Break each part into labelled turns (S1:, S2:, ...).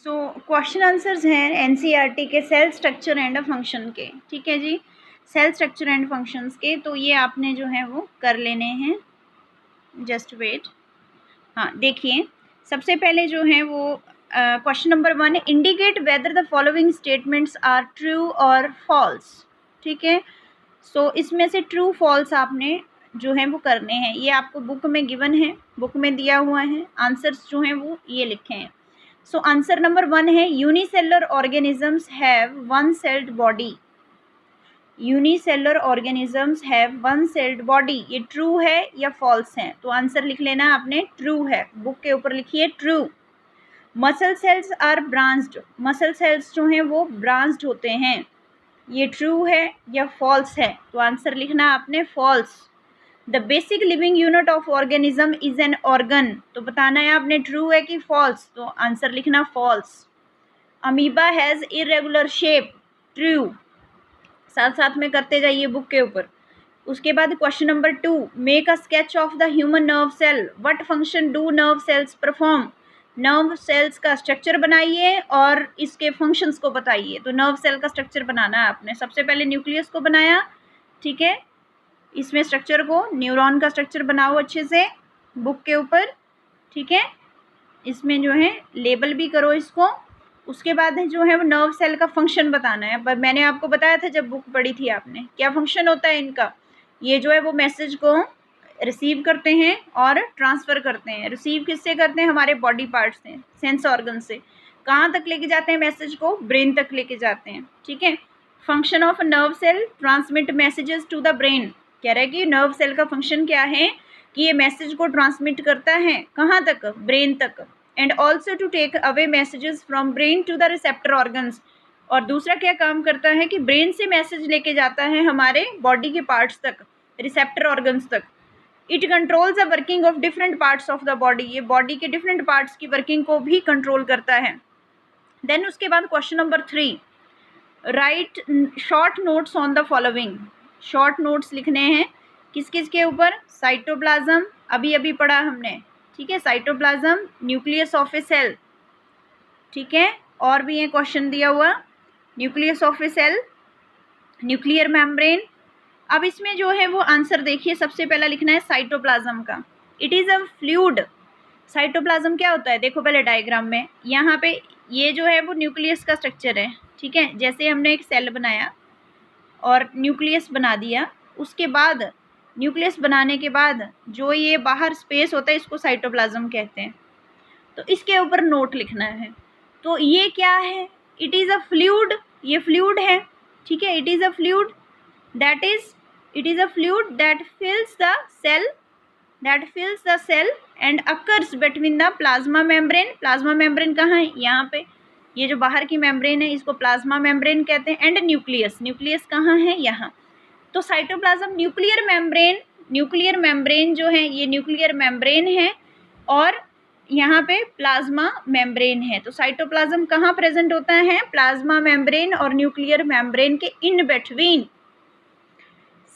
S1: So question answers हैं NCERT के cell structure and function के। ठीक है जी, सेल स्ट्रक्चर एंड फंक्शंस के, तो ये आपने जो है वो कर लेने हैं। Just wait. हाँ देखिए, सबसे पहले जो है वो question number 1, indicate whether the following statements are true और फॉल्स। ठीक है, सो इसमें से ट्रू फॉल्स आपने जो है वो करने हैं। ये आपको बुक में गिवन है, बुक में दिया हुआ है। आंसर्स जो हैं वो ये लिखे हैं। सो आंसर नंबर 1 है unicellular organisms have one sailed body. Unicellular organisms have one sailed body, ये ट्रू है या फॉल्स है? तो आंसर लिख लेना आपने ट्रू है, बुक के ऊपर लिखिए true. Muscle cells are branched, muscle cells जो हैं वो ब्रांच्ड होते हैं, ये ट्रू है या फॉल्स है? तो आंसर लिखना आपने false. The basic living unit of organism is an organ, तो बताना है आपने ट्रू है कि फॉल्स? तो आंसर लिखना false. Amoeba has irregular shape, true. साथ साथ में करते जाइए बुक के ऊपर। उसके बाद question number 2, make a sketch of the human nerve cell, what function do nerve cells perform. Nerve cells का स्ट्रक्चर बनाइए और इसके फंक्शंस को बताइए। तो नर्व सेल का स्ट्रक्चर बनाना है आपने। सबसे पहले न्यूक्लियस को बनाया, ठीक है, इसमें स्ट्रक्चर को, न्यूरॉन का स्ट्रक्चर बनाओ अच्छे से बुक के ऊपर। ठीक है, इसमें जो है लेबल भी करो इसको। उसके बाद जो है वो नर्व सेल का फंक्शन बताना है। पर मैंने आपको बताया था जब बुक पढ़ी थी आपने, क्या फंक्शन होता है इनका। ये जो है वो मैसेज को रिसीव करते हैं और ट्रांसफ़र करते हैं। रिसीव किससे करते हैं? हमारे बॉडी पार्ट्स से, सेंस ऑर्गन से। कहाँ तक लेके जाते हैं मैसेज को? ब्रेन तक लेके जाते हैं। ठीक है, function of nerve cell transmit messages to the brain. कह रहा है कि नर्व सेल का फंक्शन क्या है कि ये मैसेज को ट्रांसमिट करता है कहाँ तक? ब्रेन तक। And also to take away messages from brain to the receptor organs. और दूसरा क्या काम करता है कि ब्रेन से मैसेज लेके जाता है हमारे बॉडी के पार्ट्स तक, रिसेप्टर ऑर्गन्स तक। It controls the working of different parts of the body, ये बॉडी के डिफरेंट पार्ट्स की वर्किंग को भी कंट्रोल करता है। देन उसके बाद question number 3, right short notes on the following. Short notes लिखने हैं किस किस के ऊपर? साइटोप्लाज्म, अभी अभी पढ़ा हमने। ठीक है, cytoplasm, nucleus of a cell. ठीक है, और भी ये क्वेश्चन दिया हुआ, nucleus of a cell, nuclear membrane. अब इसमें जो है वो आंसर देखिए, सबसे पहला लिखना है साइटोप्लाज्म का। It is a fluid. Cytoplasm क्या होता है? देखो पहले डायग्राम में, यहाँ पे ये जो है वो न्यूक्लियस का स्ट्रक्चर है। ठीक है, जैसे हमने एक सेल बनाया और न्यूक्लियस बना दिया, उसके बाद न्यूक्लियस बनाने के बाद जो ये बाहर स्पेस होता है इसको साइटोप्लाज्म कहते हैं। तो इसके ऊपर नोट लिखना है। तो ये क्या है? इट इज़ अ फ्लूइड, ये फ्लूइड है। ठीक है, it is a fluid that is, it is a fluid that fills the cell and occurs between the plasma membrane। plasma membrane कहाँ है? यहाँ पे, ये जो बाहर की मेम्ब्रेन है इसको प्लाज्मा मेम्ब्रेन कहते हैं। एंड न्यूक्लियस, न्यूक्लियस कहाँ है? यहाँ। तो cytoplasm nuclear membrane, nuclear membrane जो है ये न्यूक्लियर मेम्ब्रेन है और यहाँ पे प्लाज्मा मेम्ब्रेन है। तो साइटोप्लाज्म कहाँ प्रेजेंट होता है? प्लाज्मा मेम्ब्रेन और न्यूक्लियर मेम्ब्रेन के in between.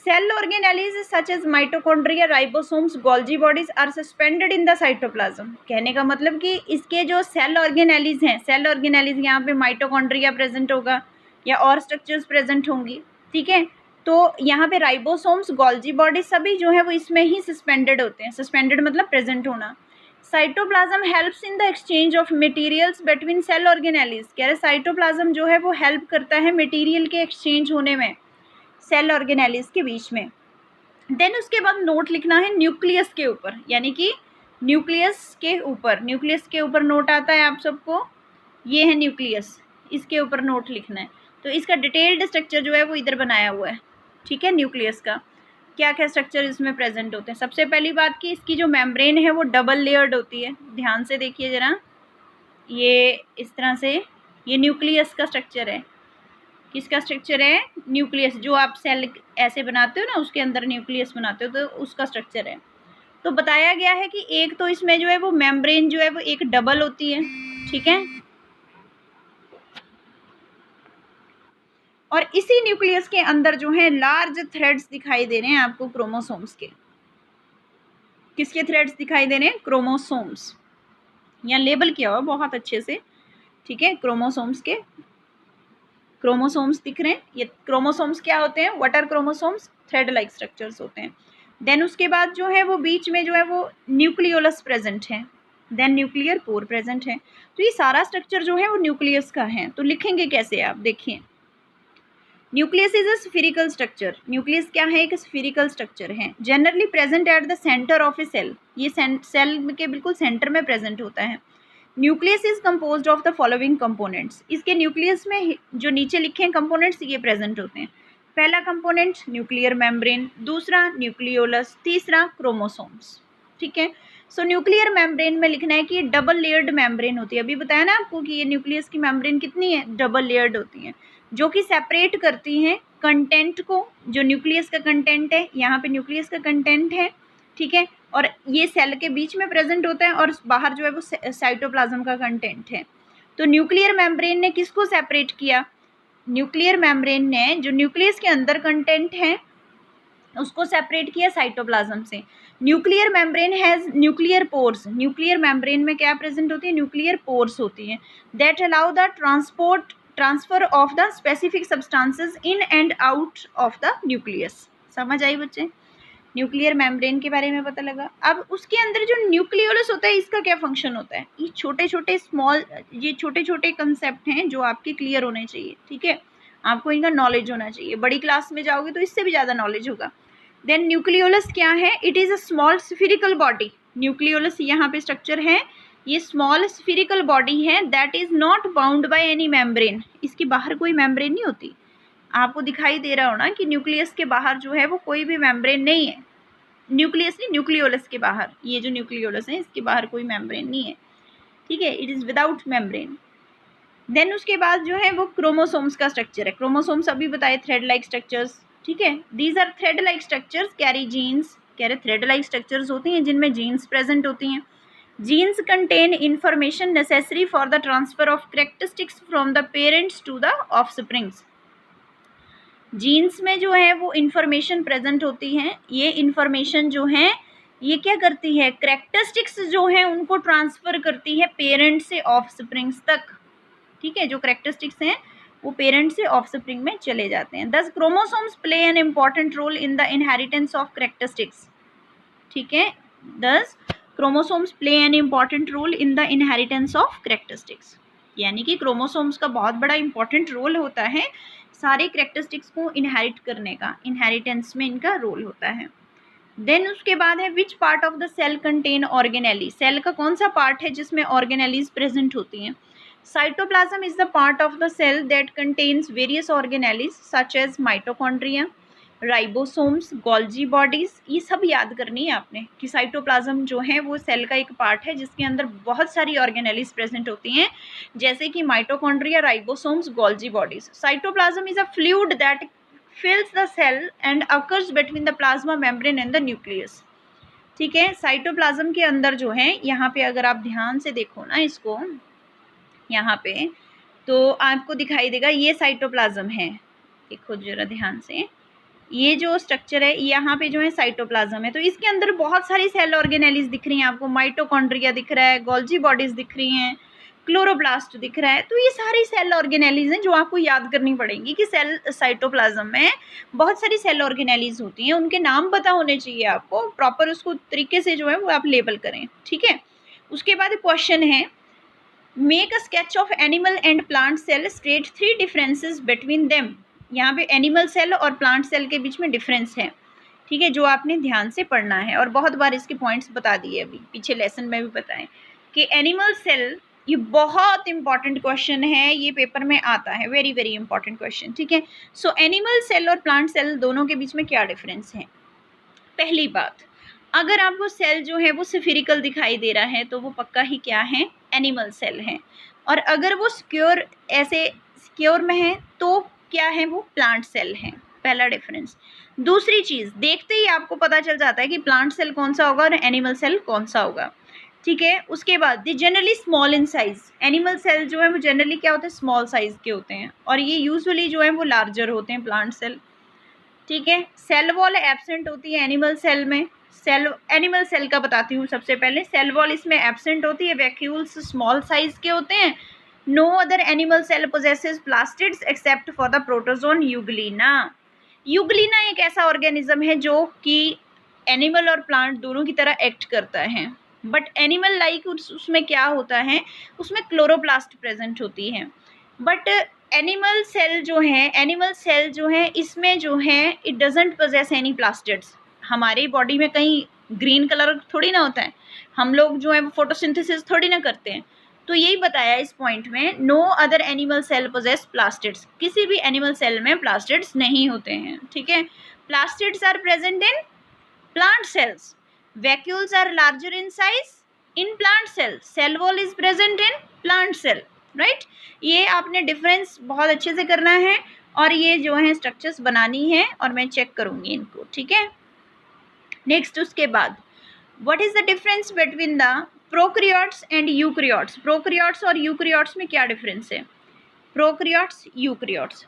S1: Cell organelles such as mitochondria, ribosomes, Golgi bodies are suspended in the cytoplasm। कहने का मतलब कि इसके जो सेल ऑर्गेनेलिज हैं, सेल ऑर्गेनेलिज यहाँ पे माइटोकॉन्ड्रिया प्रेजेंट होगा या और स्ट्रक्चर्स प्रेजेंट होंगी। ठीक है, तो यहाँ पे राइबोसोम्स, गोल्जी बॉडीज सभी जो है वो इसमें ही सस्पेंडेड होते हैं। सस्पेंडेड मतलब प्रेजेंट होना। Cytoplasm helps in the exchange of materials between cell organelles. कह रहे साइटोप्लाज्म जो है वो हेल्प करता है मटेरियल के एक्सचेंज होने में सेल ऑर्गेनेलिज के बीच में। देन उसके बाद नोट लिखना है न्यूक्लियस के ऊपर, यानी कि न्यूक्लियस के ऊपर, न्यूक्लियस के ऊपर नोट आता है आप सबको, ये है न्यूक्लियस, इसके ऊपर नोट लिखना है। तो इसका डिटेल्ड स्ट्रक्चर जो है वो इधर बनाया हुआ है। ठीक है, न्यूक्लियस का क्या क्या स्ट्रक्चर इसमें प्रेजेंट होते हैं। सबसे पहली बात कि इसकी जो मेम्ब्रेन है वो डबल लेयर्ड होती है। ध्यान से देखिए ज़रा, ये इस तरह से, ये न्यूक्लियस का स्ट्रक्चर है। किसका स्ट्रक्चर है? न्यूक्लियस। जो आप सेल ऐसे बनाते हो ना, उसके अंदर न्यूक्लियस बनाते हो, तो उसका स्ट्रक्चर है। तो बताया गया है कि एक तो इसमें जो है वो मेम्ब्रेन जो है वो एक डबल होती है। ठीक है, और इसी न्यूक्लियस के अंदर जो है लार्ज थ्रेड्स दिखाई दे रहे हैं आपको क्रोमोसोम्स के। किसके थ्रेड्स दिखाई दे रहे हैं? क्रोमोसोम्स। यहाँ लेबल किया हुआ बहुत अच्छे से, ठीक है, क्रोमोसोम्स के क्रोमोसोम्स दिख रहे हैं। ये क्रोमोसोम्स क्या होते हैं? What are chromosomes? Thread like structures होते हैं। देन उसके बाद जो है वो बीच में जो है वो न्यूक्लियोलस प्रेजेंट है, देन न्यूक्लियर पोर प्रेजेंट है। तो ये सारा स्ट्रक्चर जो है वो न्यूक्लियस का है। तो लिखेंगे कैसे आप देखिए, nucleus is a spherical structure. Nucleus क्या है? एक स्फीरिकल स्ट्रक्चर है, generally present at the centre of a cell. ये सेल के बिल्कुल सेंटर में प्रेजेंट होता है। Nucleus is composed of the following components. इसके न्यूक्लियस में जो नीचे लिखे हैं कंपोनेंट्स ये प्रेजेंट होते हैं। पहला कंपोनेंट न्यूक्लियर मेम्ब्रेन, दूसरा न्यूक्लियोलस, तीसरा क्रोमोसोम्स। ठीक है, सो न्यूक्लियर मेम्ब्रेन में लिखना है कि ये डबल लेयर्ड मेम्ब्रेन होती है। अभी बताया ना आपको कि ये न्यूक्लियस की मेम्ब्रेन कितनी है? डबल लेयर्ड होती है, जो कि सेपरेट करती हैं कंटेंट को। जो न्यूक्लियस का कंटेंट है, यहाँ पे न्यूक्लियस का कंटेंट है, ठीक है, और ये सेल के बीच में प्रेजेंट होता है और बाहर जो है वो साइटोप्लाज्म का कंटेंट है। तो न्यूक्लियर मेम्ब्रेन ने किसको सेपरेट किया? न्यूक्लियर मेम्ब्रेन ने जो न्यूक्लियस के अंदर कंटेंट है उसको सेपरेट किया साइटोप्लाज्म से। Nuclear membrane has nuclear pores. Nuclear membrane में क्या प्रेजेंट होती है? न्यूक्लियर पोर्स होती है, that allow the transfer of the specific substances in and out of the nucleus. समझ आई बच्चे? न्यूक्लियर मेम्ब्रेन के बारे में पता लगा। अब उसके अंदर जो न्यूक्लियोलस होता है इसका क्या फंक्शन होता है? ये छोटे छोटे कंसेप्ट हैं जो आपके क्लियर होने चाहिए। ठीक है, आपको इनका नॉलेज होना चाहिए। बड़ी क्लास में जाओगे तो इससे भी ज़्यादा नॉलेज होगा। देन न्यूक्लियोलस क्या है? It is a small spherical body. Nucleolus यहाँ पे स्ट्रक्चर है, ये स्मॉल स्फीरिकल बॉडी है that is not bound by any membrane. इसके बाहर कोई मेम्ब्रेन नहीं होती। आपको दिखाई दे रहा हो ना कि न्यूक्लियस के बाहर जो है वो कोई भी मेम्ब्रेन नहीं है। न्यूक्लियस नहीं, न्यूक्लियोलस के बाहर, ये जो न्यूक्लियोलस है इसके बाहर कोई मेम्ब्रेन नहीं है। ठीक है, it is without membrane. Then उसके बाद जो है वो क्रोमोसोम्स का स्ट्रक्चर है। क्रोमोसोम्स अभी बताए थ्रेड लाइक स्ट्रक्चर्स। ठीक है, these are thread like structures carry genes. कह रहे थ्रेड लाइक स्ट्रक्चर्स होती हैं जिनमें जीन्स प्रेजेंट होती हैं। Genes contain information necessary for the transfer of characteristics from the parents to the offsprings. Genes में जो है वो इंफॉर्मेशन प्रेजेंट होती हैं। ये इंफॉर्मेशन जो है ये क्या करती है? कैरेक्टरिस्टिक्स जो है उनको ट्रांसफ़र करती है पेरेंट से ऑफस्प्रिंग्स तक। ठीक है, जो कैरेक्टरिस्टिक्स हैं वो पेरेंट से ऑफस्प्रिंग में चले जाते हैं। These chromosomes play an important role in the inheritance of characteristics. ठीक है, these chromosomes play an important role in the inheritance of characteristics. यानी कि क्रोमोसोम्स का बहुत बड़ा इंपॉर्टेंट रोल होता है सारे कैरेक्टरिस्टिक्स को इनहेरिट करने का, इनहेरिटेंस में इनका रोल होता है। देन उसके बाद है which part of the cell contain organelle. Cell का कौन सा पार्ट है जिसमें ऑर्गेनेलीज प्रेजेंट होती हैं? Cytoplasm is the part of the cell that contains various organelles such as mitochondria, ribosomes, Golgi bodies. ये सब याद करनी है आपने कि साइटोप्लाज्म जो है वो सेल का एक पार्ट है जिसके अंदर बहुत सारी ऑर्गेनेलीज प्रेजेंट होती हैं, जैसे कि mitochondria, ribosomes, Golgi bodies. Cytoplasm is a fluid that fills the cell and occurs between the plasma membrane and the nucleus। ठीक है, साइटोप्लाज्म के अंदर जो है, यहाँ पे अगर आप ध्यान से देखो ना इसको, यहाँ पे तो आपको दिखाई देगा ये साइटोप्लाज्म है। देखो जरा ध्यान से, ये जो स्ट्रक्चर है यहाँ पे जो है साइटोप्लाज्म है। तो इसके अंदर बहुत सारी सेल ऑर्गेनेलीज दिख रही हैं आपको। माइटोकॉन्ड्रिया दिख रहा है, गोल्जी बॉडीज दिख रही हैं, क्लोरोप्लास्ट दिख रहा है। तो ये सारी सेल ऑर्गेनेलीज हैं जो आपको याद करनी पड़ेंगी कि सेल साइटोप्लाज्म में बहुत सारी सेल ऑर्गेनेलीज होती हैं, उनके नाम पता होने चाहिए आपको, प्रॉपर उसको तरीके से जो है वो आप लेबल करें। ठीक है, उसके बाद क्वेश्चन है make a sketch of animal and plant cell, state 3 differences between them. यहाँ पे एनिमल सेल और प्लांट सेल के बीच में डिफरेंस है। ठीक है, जो आपने ध्यान से पढ़ना है, और बहुत बार इसके पॉइंट्स बता दिए अभी पीछे लेसन में भी बताएं कि एनिमल सेल, ये बहुत इंपॉर्टेंट क्वेश्चन है, ये पेपर में आता है, वेरी वेरी इंपॉर्टेंट क्वेश्चन। ठीक है, सो एनिमल सेल और प्लांट सेल दोनों के बीच में क्या डिफरेंस है? पहली बात, अगर आपको सेल जो है वो स्फीरिकल दिखाई दे रहा है तो वो पक्का ही क्या है? एनिमल सेल है। और अगर वो स्क्योर ऐसे स्क्योर में है तो क्या है? वो प्लांट सेल है। पहला डिफरेंस। दूसरी चीज़, देखते ही आपको पता चल जाता है कि प्लांट सेल कौन सा होगा और एनिमल सेल कौन सा होगा। ठीक है, उसके बाद the generally small in size. Animal cell जो है वो जनरली क्या होते हैं? स्मॉल साइज के होते हैं, और ये यूजुअली जो है वो लार्जर होते हैं प्लांट सेल। ठीक है, सेल वॉल एब्सेंट होती है एनिमल सेल में। एनिमल सेल का बताती हूँ सबसे पहले। सेल वॉल इसमें एब्सेंट होती है, वैक्यूल्स स्मॉल साइज के होते हैं, no other animal cell possesses plastids except for the protozoan euglena. Euglena एक ऐसा ऑर्गेनिज्म है जो कि एनिमल और प्लांट दोनों की तरह एक्ट करता है, बट एनिमल लाइक उसमें क्या होता है, उसमें क्लोरोप्लास्ट प्रेजेंट होती है, बट एनिमल सेल जो है इसमें जो है it doesn't possess any plastids. हमारी बॉडी में कहीं ग्रीन कलर थोड़ी ना होता है, हम लोग जो है वो फोटोसिंथेसिस थोड़ी ना करते हैं। तो यही बताया इस पॉइंट में, no other animal cell possess plastids, किसी भी एनिमल सेल में प्लास्टिड्स नहीं होते हैं, ठीक है। Plastids are present in plant cells, vacuoles are larger in size in plant cell, cell wall is present in plant cell, right। ये आपने डिफरेंस बहुत अच्छे से करना है और ये जो है स्ट्रक्चर्स बनानी है और मैं चेक करूंगी इनको, ठीक है। नेक्स्ट उसके बाद what is the difference between the prokaryotes and eukaryotes. Prokaryotes और यूकैरियोट्स में क्या डिफरेंस है, प्रोकैरियोट्स यूकैरियोट्स,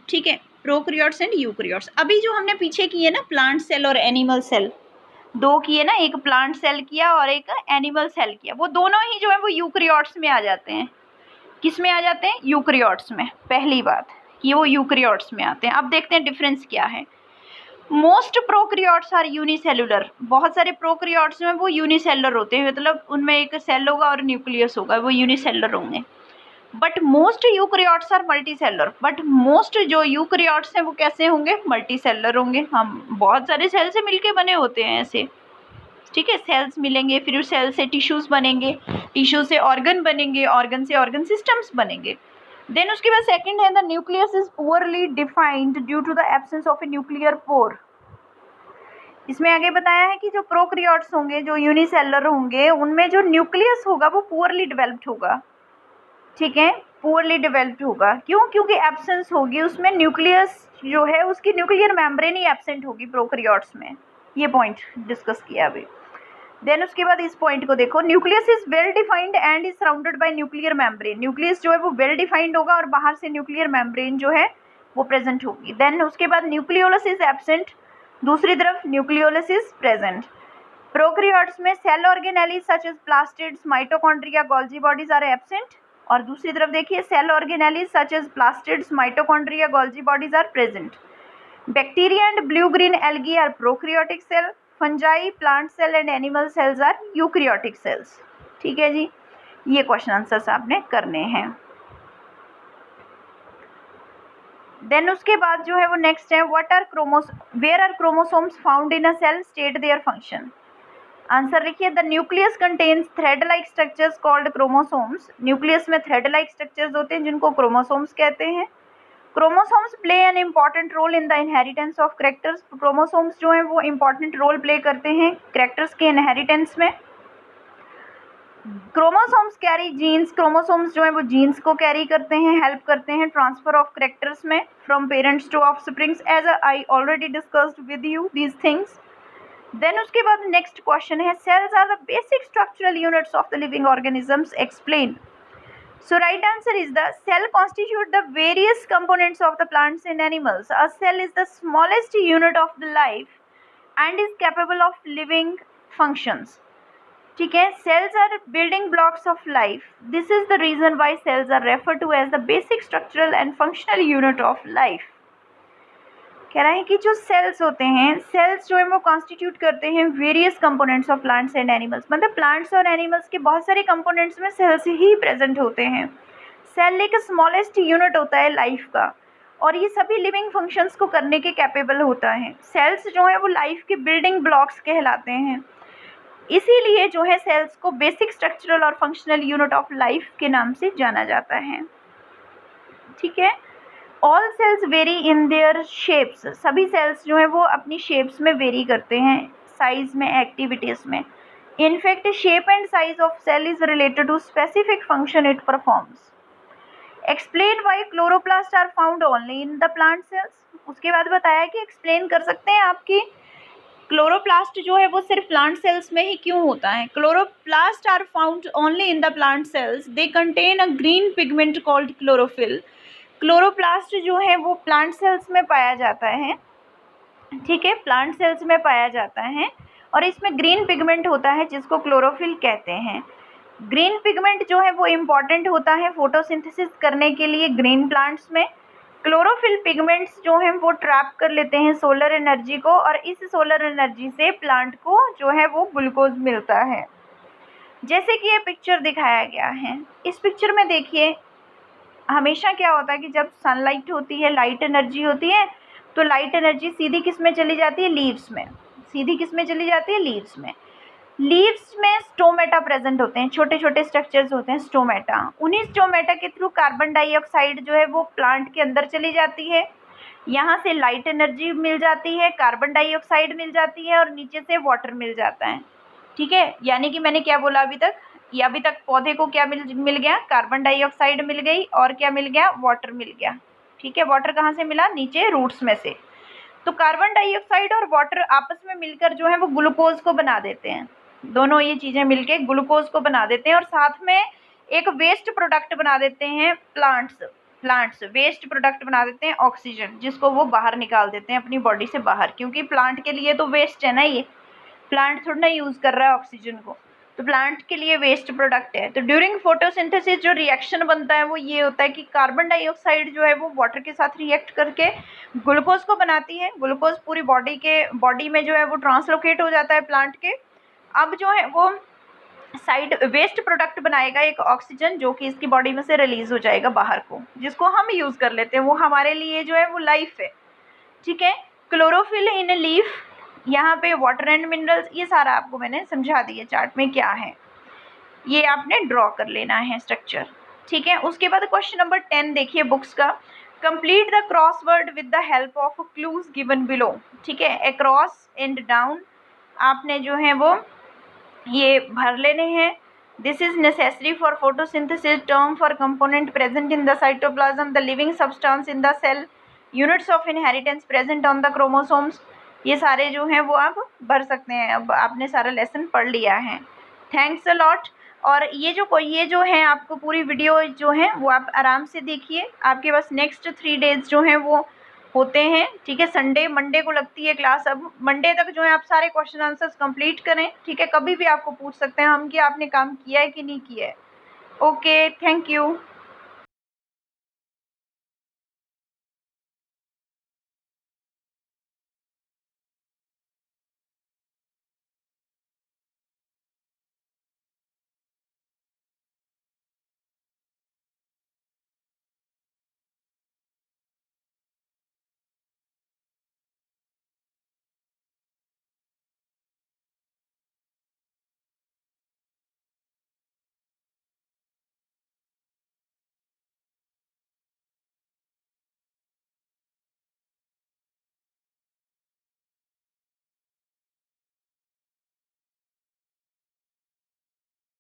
S1: ठीक है, प्रोकैरियोट्स एंड यूकैरियोट्स। अभी जो हमने पीछे किए ना प्लांट सेल और एनिमल सेल, दो किए ना, एक प्लांट सेल किया और एक एनिमल सेल किया, वो दोनों ही जो है वो यूकैरियोट्स में आ जाते हैं। किस में आ जाते हैं, यूकैरियोट्स में। पहली बात कि वो यूकैरियोट्स में आते हैं। अब देखते हैं डिफरेंस क्या है। मोस्ट प्रोकैरियोट्स आर यूनिसेलुलर, बहुत सारे प्रोकैरियोट्स में वो यूनिसेलुलर होते हैं, मतलब उनमें एक सेल होगा और न्यूक्लियस होगा, वो यूनिसेलुलर होंगे। But most eukaryotes are multicellular, but most जो यूकैरियोट्स हैं वो कैसे होंगे, मल्टीसेलुलर होंगे। हम बहुत सारे सेल से मिलके बने होते हैं ऐसे, ठीक है, सेल्स मिलेंगे, फिर सेल से टिश्यूज बनेंगे, टिश्यू से ऑर्गन बनेंगे, ऑर्गन से ऑर्गन सिस्टम्स बनेंगे। देन उसके बाद सेकंड है the nucleus is poorly defined due to the absence of a nuclear pore. इसमें आगे बताया है कि जो प्रोकैरियोट्स होंगे, जो यूनिसेलुलर होंगे, उनमें जो न्यूक्लियस होगा वो पुअरली डेवलप्ड होगा, ठीक है, पुअरली डेवलप्ड होगा। क्यों, क्योंकि एब्सेंस होगी उसमें, न्यूक्लियस जो है उसकी न्यूक्लियर मेम्ब्रेन ही एब्सेंट होगी प्रोकैरियोट्स में। ये पॉइंट डिस्कस किया अभी। देन उसके बाद इस पॉइंट को देखो, nucleus is well defined and is surrounded by nuclear membrane. Nucleus जो है वो वेल डिफाइंड होगा और बाहर से न्यूक्लियर मेम्ब्रेन जो है वो प्रेजेंट होगी। देन उसके बाद न्यूक्लियोलस इज एब्सेंट, दूसरी तरफ न्यूक्लियोलस इज प्रेजेंट। प्रोकैरियोट्स में cell organelle such as plastids, mitochondria, Golgi bodies are absent, और दूसरी तरफ देखिए cell organelle such as plastids, mitochondria, Golgi bodies are present. Bacteria and blue green algae are prokaryotic cell, fungi, plant cell and animal cells are eukaryotic cells, ठीक है जी। ये question answers आपने करने हैं। देन उसके बाद जो है वो नेक्स्ट है, where are chromosomes found in a cell, state their function. Answer लिखिए, the nucleus contains thread like structures called chromosomes. Nucleus में थ्रेड लाइक स्ट्रक्चर्स होते हैं जिनको क्रोमोसोम्स कहते हैं। Chromosomes play an important role in the inheritance of characters. Chromosomes जो हैं वो इम्पॉर्टेंट रोल प्ले करते हैं कैरेक्टर्स के इनहेरिटेंस में। क्रोमोसोम्स कैरी जीन्स, क्रोमोसोम्स जो है वो जीन्स को कैरी करते हैं, हेल्प करते हैं ट्रांसफर ऑफ कैरेक्टर्स में from parents to offsprings, as I already discussed with you these things. Then उसके बाद नेक्स्ट क्वेश्चन है, cells are the basic structural units of the living organisms, explain. So right answer is the cell constitute the various components of the plants and animals. A cell is the smallest unit of the life and is capable of living functions. ठीक है, cells are building blocks of life. This is the reason why cells are referred to as the basic structural and functional unit of life. कह रहा है कि जो sales होते हैं, sales जो है वो कॉन्स्टिट्यूट करते हैं various components of plants and animals, मतलब प्लांट्स और एनिमल्स के बहुत सारे कंपोनेंट्स में सेल्स ही प्रेजेंट होते हैं। सेल एक स्मॉलेस्ट यूनिट होता है लाइफ का और ये सभी लिविंग फंक्शंस को करने के कैपेबल होता है। सेल्स जो है वो लाइफ के बिल्डिंग ब्लॉक्स कहलाते हैं, इसीलिए जो है सेल्स को बेसिक स्ट्रक्चरल और फंक्शनल यूनिट ऑफ लाइफ के नाम से जाना जाता है, ठीक है। All cells vary in their shapes, सभी सेल्स जो है वो अपनी शेप्स में वेरी करते हैं, साइज में, एक्टिविटीज़ में। In fact shape and size of cell is related to specific function it performs. Explain why chloroplast are found only in the plant cells. उसके बाद बताया कि एक्सप्लेन कर सकते हैं आपकी क्लोरोप्लास्ट जो है वो सिर्फ प्लांट सेल्स में ही क्यों होता है। Chloroplast are found only in the plant cells, they contain a green pigment called chlorophyll. Chloroplast जो है वो प्लांट सेल्स में पाया जाता है, ठीक है, प्लांट सेल्स में पाया जाता है और इसमें ग्रीन पिगमेंट होता है जिसको क्लोरोफिल कहते हैं। ग्रीन पिगमेंट जो है वो इम्पॉर्टेंट होता है फोटोसिंथेसिस करने के लिए ग्रीन प्लांट्स में। क्लोरोफिल पिगमेंट्स जो हैं वो ट्रैप कर लेते हैं सोलर एनर्जी को, और इस सोलर एनर्जी से प्लांट को जो है वो ग्लूकोज मिलता है। जैसे कि ये पिक्चर दिखाया गया है, इस पिक्चर में देखिए हमेशा क्या होता है कि जब सनलाइट होती है, लाइट एनर्जी होती है, तो लाइट एनर्जी सीधी किस में चली जाती है? लीव्स में। सीधी किस में चली जाती है? लीव्स में। लीव्स में स्टोमेटा प्रेजेंट होते हैं, छोटे छोटे स्ट्रक्चर्स होते हैं स्टोमेटा। उन्हीं स्टोमेटा के थ्रू कार्बन डाइऑक्साइड जो है वो प्लांट के अंदर चली जाती है, यहाँ से लाइट एनर्जी मिल जाती है, कार्बन डाइऑक्साइड मिल जाती है, और नीचे से वाटर मिल जाता है। ठीक है, यानी कि मैंने क्या बोला अभी तक? या अभी तक पौधे को क्या मिल गया? कार्बन डाइऑक्साइड मिल गई, और क्या मिल गया? वाटर मिल गया। ठीक है, वाटर कहाँ से मिला? नीचे रूट्स में से। तो कार्बन डाइऑक्साइड और वाटर आपस में मिलकर जो है वो ग्लूकोज को बना देते हैं। दोनों ये चीजें मिलके ग्लूकोज को बना देते हैं, और साथ में एक वेस्ट प्रोडक्ट बना देते हैं प्लांट्स वेस्ट प्रोडक्ट बना देते हैं ऑक्सीजन, जिसको वो बाहर निकाल देते हैं अपनी बॉडी से बाहर, क्योंकि प्लांट के लिए तो वेस्ट है ना, ये प्लांट थोड़ा ना यूज कर रहा है ऑक्सीजन को, तो प्लांट के लिए वेस्ट प्रोडक्ट है। तो ड्यूरिंग फोटोसिंथेसिस जो रिएक्शन बनता है वो ये होता है कि कार्बन डाइऑक्साइड जो है वो वाटर के साथ रिएक्ट करके ग्लूकोज को बनाती है। ग्लूकोज पूरी बॉडी में जो है वो ट्रांसलोकेट हो जाता है प्लांट के। अब जो है वो साइड वेस्ट प्रोडक्ट बनाएगा एक ऑक्सीजन, जो कि इसकी बॉडी में से रिलीज हो जाएगा बाहर को, जिसको हम यूज कर लेते हैं। वो हमारे लिए जो है वो लाइफ है। ठीक है, क्लोरोफिल इन लीफ, यहाँ पे वाटर एंड मिनरल्स, ये सारा आपको मैंने समझा दिया चार्ट में क्या है, ये आपने ड्रॉ कर लेना है स्ट्रक्चर। ठीक है, उसके बाद क्वेश्चन नंबर 10 देखिए बुक्स का। Complete the crossword with the help of clues given below. ठीक है, अक्रॉस एंड डाउन आपने जो है वो ये भर लेने हैं। This is necessary for photosynthesis, term for component present in the cytoplasm, the living substance in the cell, units of inheritance present on the chromosomes. ये सारे जो हैं वो आप भर सकते हैं। अब आपने सारा लेसन पढ़ लिया है। Thanks a lot. और ये जो है आपको पूरी वीडियो जो है वो आप आराम से देखिए। आपके पास नेक्स्ट 3 डेज जो हैं वो होते हैं। ठीक है, संडे मंडे को लगती है क्लास। अब मंडे तक जो है आप सारे क्वेश्चन आंसर्स कंप्लीट करें। ठीक है, कभी भी आपको पूछ सकते हैं हम कि आपने काम किया है कि नहीं किया है। Okay, thank you.